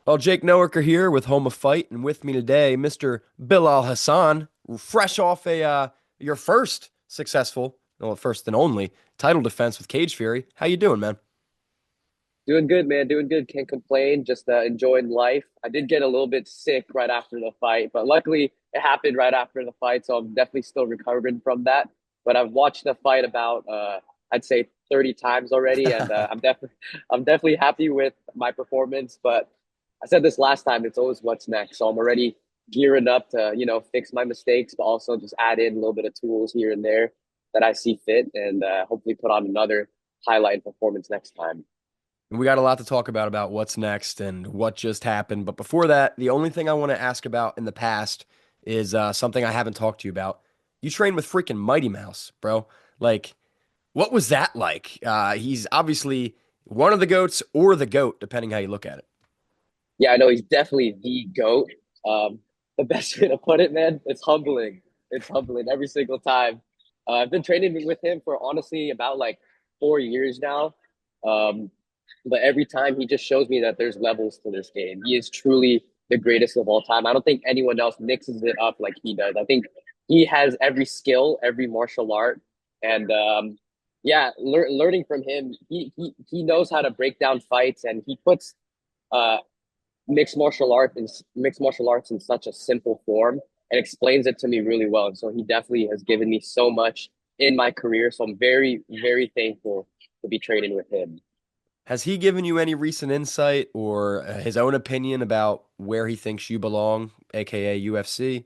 Well, Jake Noecker here with Home of Fight, and with me today, Mr. Bilal Hasan, fresh off your first successful, well, first and only title defense with Cage Fury. How you doing, man? Doing good, man. Doing good. Can't complain. Just enjoying life. I did get a little bit sick right after the fight, but luckily it happened right after the fight, so I'm definitely still recovering from that. But I've watched the fight about I'd say 30 times already, and I'm definitely happy with my performance. But I said this last time, it's always what's next. So I'm already gearing up to fix my mistakes, but also just add in a little bit of tools here and there that I see fit, and hopefully put on another highlight performance next time. We got a lot to talk about what's next and what just happened. But before that, the only thing I want to ask about in the past is something I haven't talked to you about. You trained with freaking Mighty Mouse, bro. Like, what was that like? He's obviously one of the goats or the goat, depending how you look at it. Yeah, I know he's definitely the GOAT. The best way to put it, man, it's humbling. It's humbling every single time. I've been training with him for honestly about like 4 years now. Um, but every time he just shows me that there's levels to this game. He is truly the greatest of all time. I don't think anyone else mixes it up like he does. I think he has every skill, every martial art, and yeah, learning from him, he knows how to break down fights, and he puts uh, mixed martial arts in such a simple form and explains it to me really well. And so he definitely has given me so much in my career. So I'm very, very thankful to be training with him. Has he given you any recent insight or his own opinion about where he thinks you belong, aka UFC?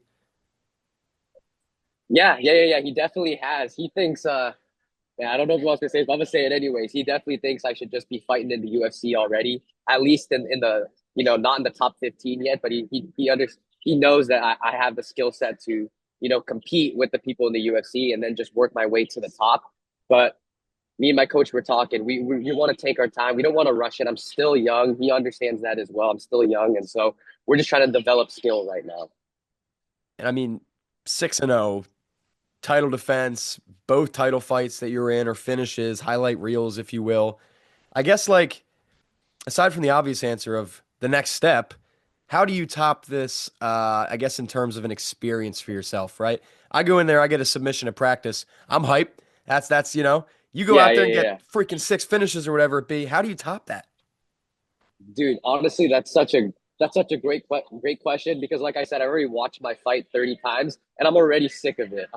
Yeah. He definitely has. He thinks yeah, I don't know if he wants to say it, but I'm gonna say it anyways. He definitely thinks I should just be fighting in the UFC already, at least in the not in the top 15 yet, but he knows that I have the skill set to compete with the people in the UFC and then just work my way to the top. But me and my coach were talking. We want to take our time. We don't want to rush it. I'm still young. He understands that as well. I'm still young, and so we're just trying to develop skill right now. And I mean, 6-0, title defense, both title fights that you're in or finishes, highlight reels, if you will. I guess, like, aside from the obvious answer of the next step, how do you top this? I guess in terms of an experience for yourself, right? I go in there, I get a submission at practice. I'm hyped. That's you go Yeah, out there yeah, and yeah, get yeah. freaking six finishes or whatever it be. How do you top that? Dude, honestly, that's such a great question because like I said, I already watched my fight 30 times and I'm already sick of it.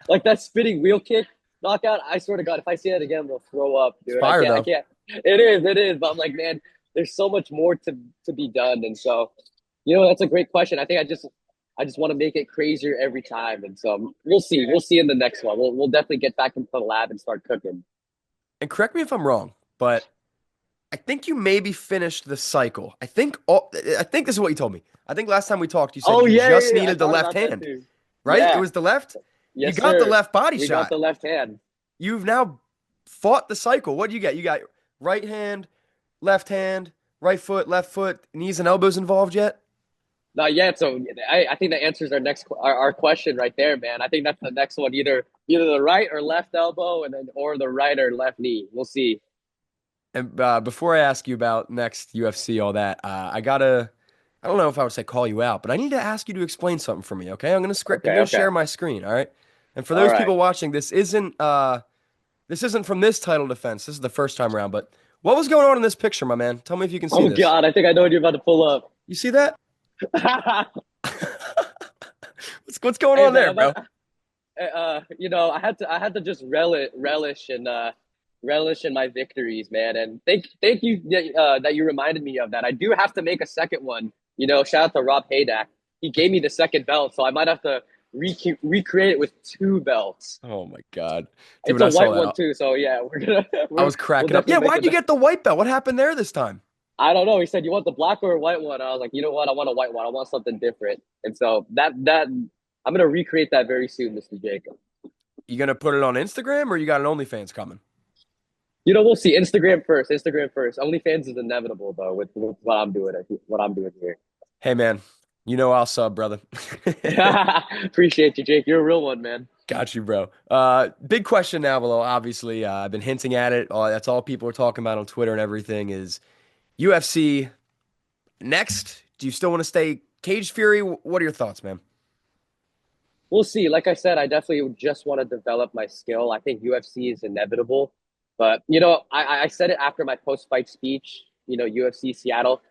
like that spinning wheel kick knockout, I swear to God, if I see that again, I'm gonna throw up, It's dude. I fire can't I though. can't. It is, but I'm like, man, there's so much more to be done. And so, that's a great question. I just want to make it crazier every time. And so we'll see. We'll see in the next one. We'll definitely get back into the lab and start cooking. And correct me if I'm wrong, but I think you maybe finished the cycle. I think this is what you told me. I think last time we talked, you said Oh you yeah, just yeah, yeah. I needed the thought left about that hand, too. right? It Yeah. was the left. You Yes, got the sir. left body We got shot. the left hand. You've now fought the cycle. What do you get? You got hand, right foot, left foot, knees and elbows involved yet? Not yet. So I think that answers our question right there, man. I think that's the next one. Either the right or left elbow, and then or the right or left knee. We'll see. And before I ask you about next UFC, all that, I don't know if I would say call you out, but I need to ask you to explain something for me, okay? I'm Okay, gonna okay. share my screen, all right? And for All those right. people watching, this isn't from this title defense. This is the first time around, but what was going on in this picture, my man? Tell me if you can see Oh this. God, I think I know what you're about to pull up. You see that? What's going Hey on man, there, bro? I had to just relish in my victories, man. And thank you that you reminded me of that. I do have to make a second one. Shout out to Rob Haydack. He gave me the second belt, so I might have to recreate it with two belts. Oh my God. Dude, It's when a I saw white that, one too, so yeah, I was we'll cracking up. Yeah, definitely make why'd it you back. get the white belt? What happened there this time? I don't know. He said, "You want the black or white one?" I was like, "You know what? I want a white one. I want something different." And so that I'm gonna recreate that very soon, Mr. Jacob. You gonna put it on Instagram or you got an OnlyFans coming? We'll see. Instagram first. Instagram first. OnlyFans is inevitable though with what I'm doing. What I'm doing here. Hey man, you know I'll sub, brother. Appreciate you, Jake. You're a real one, man. Got you, bro. Big question now, below. Obviously, I've been hinting at it. That's all people are talking about on Twitter and everything is UFC. next? Do you still want to stay Cage Fury? What are your thoughts, man? We'll see. Like I said, I definitely just want to develop my skill. I think UFC is inevitable, but I said it after my post fight speech. UFC Seattle,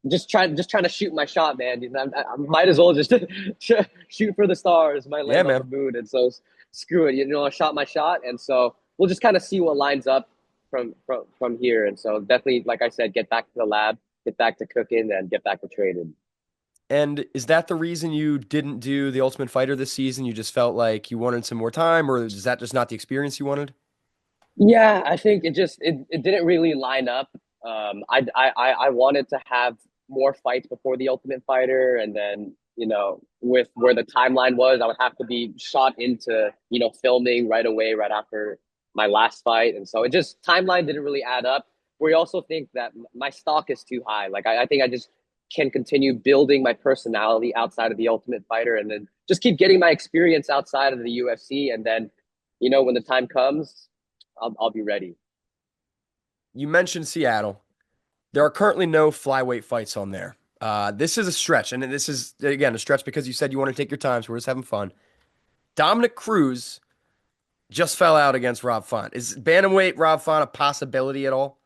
just trying to shoot my shot, man. I might as well just shoot for the stars. Might Yeah, land on the man. moon, and so screw it. I shot my shot, and so we'll just kind of see what lines up from here. And so definitely, like I said, get back to the lab, get back to cooking, and get back to training. And is that the reason you didn't do the Ultimate Fighter this season? You just felt like you wanted some more time, or is that just not the experience you wanted? Yeah, I think it didn't really line up. I wanted to have more fights before the Ultimate Fighter, and then with where the timeline was, I would have to be shot into filming right away, right after my last fight, and so it just timeline didn't really add up. We also think that my stock is too high. Like I think I just can continue building my personality outside of the Ultimate Fighter, and then just keep getting my experience outside of the UFC, and then when the time comes I'll be ready. You mentioned Seattle. There are currently no flyweight fights on there. This is a stretch, and this is again a stretch because you said you want to take your time, so we're just having fun. Dominic Cruz just fell out against Rob Font. Is bantamweight Rob Font a possibility at all?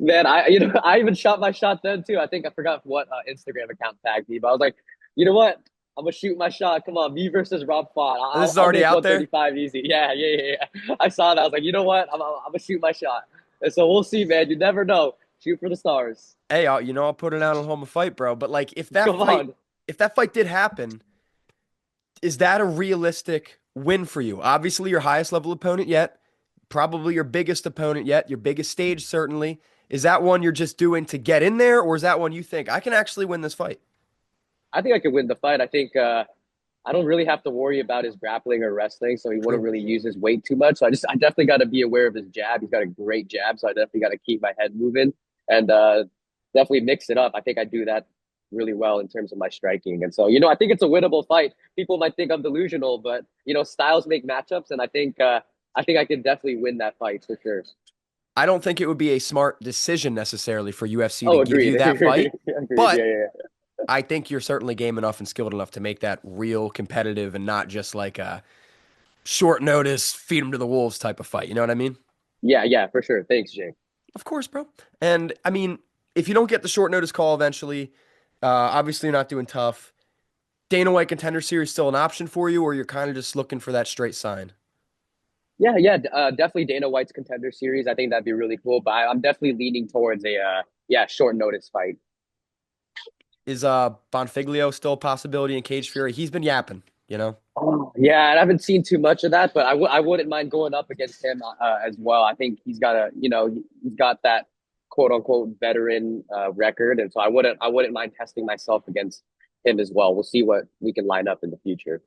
Man, I even shot my shot then too. I think I forgot what Instagram account tagged me, but I was like, you know what? I'm gonna shoot my shot. Come on, me versus Rob Font. This I'll is I'll already make out there. 135 easy. Yeah. I saw that. I was like, you know what? I'm gonna shoot my shot. And so we'll see, man. You never know. Shoot for the stars. Hey, I'll put it out on home a fight, bro. But like, Come on. if that fight did happen, is that a realistic win for you? Obviously, your highest level opponent yet, probably your biggest opponent yet, your biggest stage certainly. Is that one you're just doing to get in there, or is that one you think I can actually win this fight? I think I could win the fight. I think I don't really have to worry about his grappling or wrestling, so he wouldn't True. really use his weight too much. So I definitely got to be aware of his jab. He's got a great jab, so I definitely got to keep my head moving and definitely mix it up. I think I do that really well in terms of my striking, and so I think it's a winnable fight. People might think I'm delusional, but styles make matchups, and I think I can definitely win that fight for sure. I don't think it would be a smart decision necessarily for UFC to Oh, give agreed, you that agreed, fight, agreed. but Yeah. I think you're certainly game enough and skilled enough to make that real competitive and not just like a short notice, feed them to the wolves type of fight. You know what I mean? Yeah, for sure. Thanks, Jake. Of course, bro. And I mean, if you don't get the short notice call eventually, obviously you're not doing tough. Dana White Contender Series still an option for you, or you're kind of just looking for that straight sign? Yeah, definitely Dana White's Contender Series. I think that'd be really cool. But I'm definitely leaning towards a short notice fight. Is Bonfiglio still a possibility in Cage Fury? He's been yapping, you know? Oh, yeah, and I haven't seen too much of that, but I wouldn't mind going up against him as well. I think he's got that quote unquote veteran record, and so I wouldn't mind testing myself against him as well. We'll see what we can line up in the future.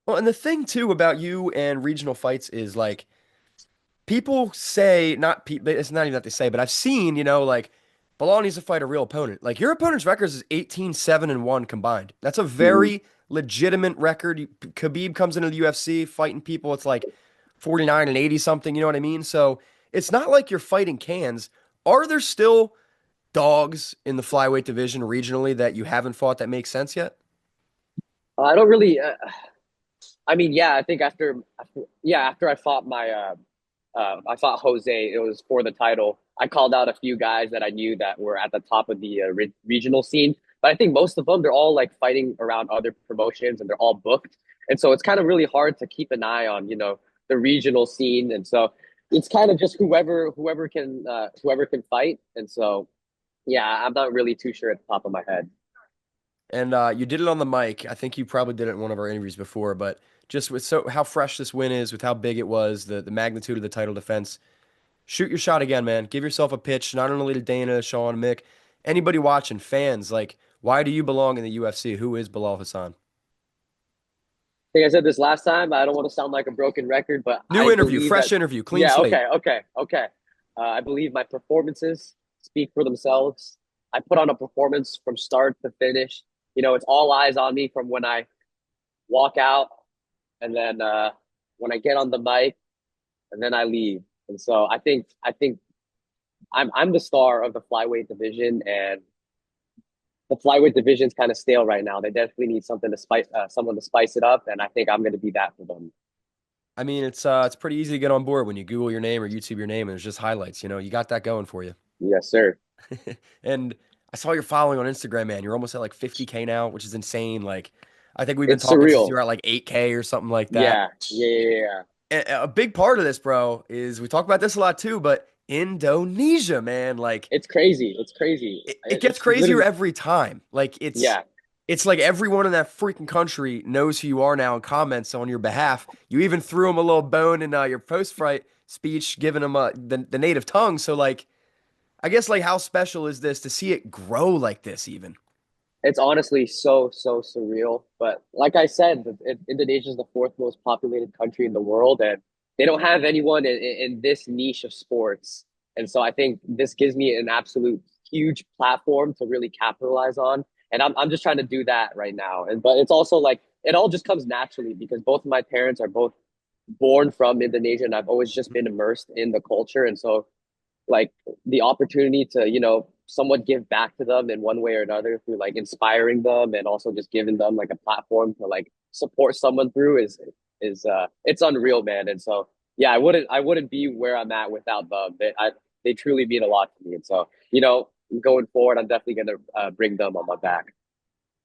Well, and the thing too about you and regional fights is like people say, not people, it's not even that they say, but I've seen, like Bilal needs to fight a real opponent. Like your opponent's record is 18-7-1 combined. That's a Mhm. very legitimate record. Khabib comes into the UFC fighting people, it's like 49 and 80 something, you know what I mean? So it's not like you're fighting cans. Are there still dogs in the flyweight division regionally that you haven't fought that makes sense yet? I don't really. I mean, yeah, I think after I fought I fought Jose. It was for the title. I called out a few guys that I knew that were at the top of the regional scene, but I think most of them they're all like fighting around other promotions and they're all booked, and so it's kind of really hard to keep an eye on the regional scene, and so it's kind of just whoever can fight, and so yeah, I'm not really too sure at the top of my head. And you did it on the mic. I think you probably did it in one of our interviews before, but just with how fresh this win is, with how big it was, the magnitude of the title defense, shoot your shot again, man. Give yourself a pitch, not only to Dana, Sean, Mick, anybody watching, fans. Like, why do you belong in the UFC? Who is Bilal Hasan? I think I said this last time. I don't want to sound like a broken record, but New I interview, believe fresh that. interview, clean Yeah. slate. Okay. I believe my performances speak for themselves. I put on a performance from start to finish. It's all eyes on me from when I walk out, and then when I get on the mic, and then I leave. And so I think I'm the star of the flyweight division, and the flyweight division's kind of stale right now. They definitely need something to spice, someone to spice it up, and I think I'm going to be that for them. I mean, it's pretty easy to get on board when you Google your name or YouTube your name and there's just highlights, you know. You got that going for you. Yes, sir. And I saw you're following on Instagram, man. You're almost at like 50K now, which is insane. Like, I think we've been It's talking since surreal. you were at like 8K or something like that. Yeah, yeah, yeah, yeah. A big part of this, bro, is we talk about this a lot too, but Indonesia, man, like It's crazy. It's crazy. it gets It's crazier literally, every time. Like yeah. it's like everyone in that freaking country knows who you are now and comments on your behalf. You even threw them a little bone in your post-fight speech, giving them the native tongue. So like, I guess like how special is this to see it grow like this even? It's honestly so, so surreal. But like I said, Indonesia is the fourth most populated country in the world, and they don't have anyone in this niche of sports. And so I think this gives me an absolute huge platform to really capitalize on. And I'm just trying to do that right now. And but it's also like it all just comes naturally because both of my parents are both born from Indonesia, and I've always just been immersed in the culture. And so like the opportunity to somewhat give back to them in one way or another through like inspiring them and also just giving them like a platform to like support someone through is it's unreal, man. And so yeah, I wouldn't be where I'm at without them. They truly mean a lot to me. And so going forward, I'm definitely gonna bring them on my back.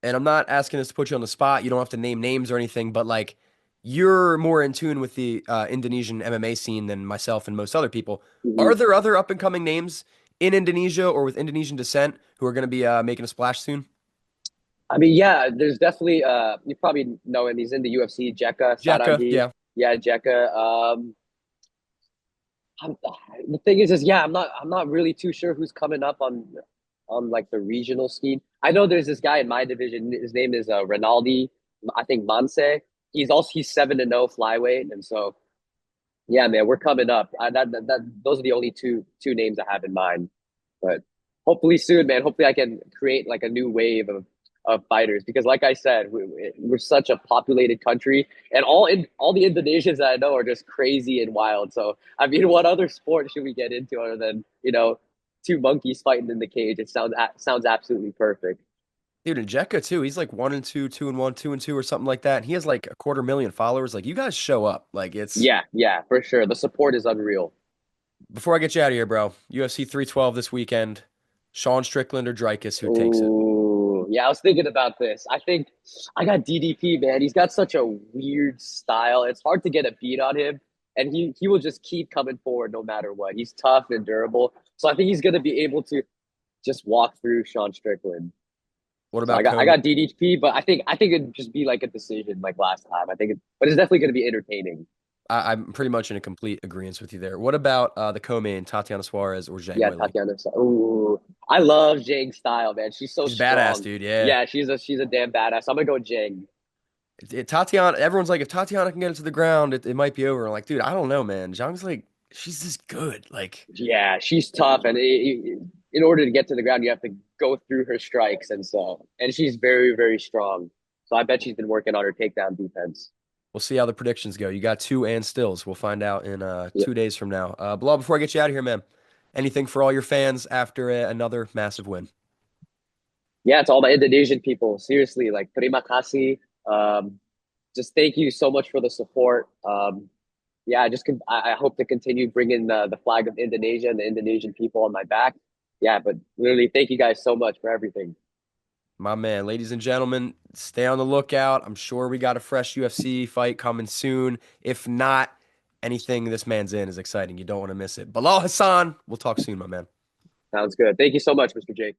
And I'm not asking this to put you on the spot. You don't have to name names or anything, but like you're more in tune with the Indonesian MMA scene than myself and most other people. Are Mhm. there other up and coming names in Indonesia or with Indonesian descent who are going to be making a splash soon? I mean, yeah, there's definitely you probably know him. He's in the UFC, Jekka Jekka, Saragi. yeah. Yeah, Jekka. I'm, the thing is yeah, I'm not really too sure who's coming up on like the regional scene. I know there's this guy in my division. His name is Rinaldi. I think Manse. He's 7-0 flyweight, and so yeah, man, we're coming up. Those are the only two names I have in mind. But hopefully soon, man. Hopefully I can create like a new wave of fighters because, like I said, we're such a populated country, and all the Indonesians that I know are just crazy and wild. So I mean, what other sport should we get into other than two monkeys fighting in the cage? It sounds absolutely perfect. Dude, and Jekka too. He's like 1-2, 2-1, 2-2, or something like that. And he has like a 250,000 followers. Like you guys show up. Like it's Yeah, yeah, for sure. The support is unreal. before I get you out of here, bro. UFC 312 this weekend. Sean Strickland or Dreykus, who takes it? Ooh, yeah, I was thinking about this. I think I got DDP, man. He's got such a weird style. It's hard to get a beat on him, and he will just keep coming forward no matter what. He's tough and durable. So I think he's going to be able to just walk through Sean Strickland. What So I about got I Comey? got DDP, but I think it'd just be like a decision like last time. But it's definitely going to be entertaining. I'm pretty much in a complete agreement with you there. What about the co-main, Tatiana Suarez or Zhang Yeah, Weili? Tatiana. Ooh, I love Jang's style, man. She's so She's badass, strong. dude. Yeah. Yeah, she's a damn badass. I'm gonna go Jang. Tatiana, everyone's like, if Tatiana can get it to the ground, it might be over. I'm like, dude, I don't know, man. Zhang's like, she's just good. Like, Yeah, she's tough, and in order to get to the ground, you have to go through her strikes, and she's very, very strong. So I bet she's been working on her takedown defense. we'll see how the predictions go. You got two and stills. We'll find out in Yeah, 2 days from now. Bilal, before I get you out of here, man, anything for all your fans after another massive win? yeah, to all my Indonesian people, seriously, like terima kasih. Just thank you so much for the support. Yeah, I hope to continue bringing the flag of Indonesia and the Indonesian people on my back. Yeah, but literally, thank you guys so much for everything. My man, ladies and gentlemen, stay on the lookout. I'm sure we got a fresh UFC fight coming soon. If not, anything this man's in is exciting. You don't want to miss it. Bilal Hassan, we'll talk soon, my man. Sounds good. Thank you so much, Mr. Jake.